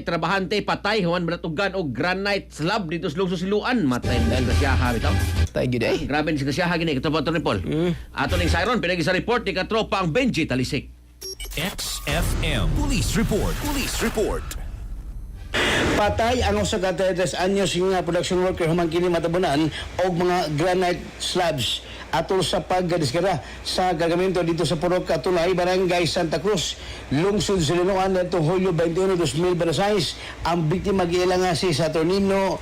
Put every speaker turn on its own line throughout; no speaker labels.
Trabahante patay human bratugan og granite slab dito sa lungsod Siluan, matay dahil sa siyaha bitaw.
Tayo yun eh.
Grabe ni siyaha gini ito pa ni Paul. Ato ning Siron pinagi sa report ni katropa ang Benji Talisik.
XFM Police Report. Police Report.
Patay ang usa ka 33 anyos nga production worker human kini matabunan og mga granite slabs atol sa pagdiskara sa gagamento dito sa Purok Katulay, Barangay Santa Cruz, lungsod sa Liloan nitong Hulyo 21, 2026. Ang biktima giilang si Saturnino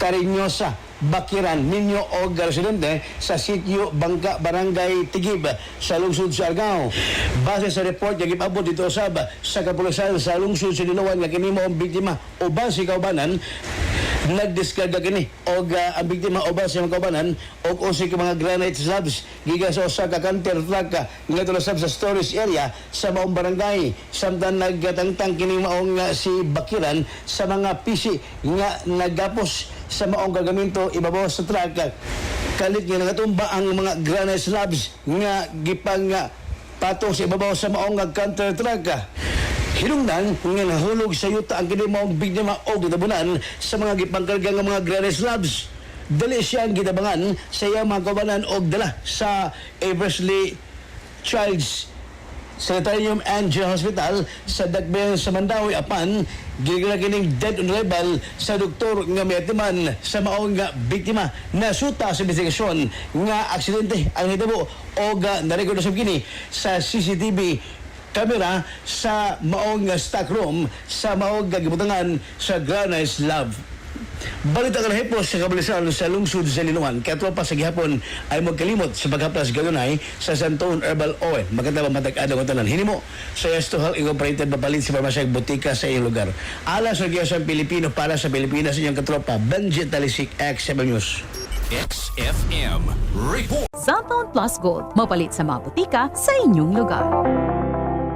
Cariñosa Bakiran ninyo o residente sa sitio Bangka, Barangay Tigib sa lungsod sa Argao. Base sa report nga gipabot dito sa kapulisan sa lungsod sa Liloan nga kini mao ang biktima uban si kaubanan nagdiskarga kini og ang biktima uban sa kaubanan og usa ka mga granite slabs gikan sa usa ka canter truck nga tulasab sa storage area sa maong barangay. Samtang nagtangtang kini maong si Bakiran sa mga pisi nga nagapos sa maong gagamento ibabaw sa truck kalit nga nagatumba ang mga granite slabs nga gipang patong sa ibabaw sa maong counter truck. Hinungdan nga nahulog sa yuta ang kini maong biktima o gitabunan sa mga gipangkarga nga mga granite slabs. Dali siya ang gitabangan sa iyang mga kabanan o dala sa Eversley Child's Sanitarium and General Hospital sa Dagben sa Mandawi apan gigila kining dead on arrival sa doktor nga miatiman sa maong nga biktima na suta sa investigasyon nga aksidente ang hitabo o narecord sa kini sa CCTV kamera sa maong nga stock room sa maong gibutangan sa granite slab. Balita ka na hipos sa kablisan sa lungsod sa Liloan. Kaya tropa sa gihapon ay magkalimot sa paghaplas galunay sa Santon Herbal Oil. Maganda ba matag-adang ang tanan? Hinimo sa Yastuhal Incorporated papalit sa parmasya butika sa iyong lugar. Alas sa Giyasan Pilipino para sa Pilipinas inyong katropa. Benji Talisik, XFM News.
XFM Report.
Cellphone Plus Gold. Mapalit sa mga butika sa inyong lugar.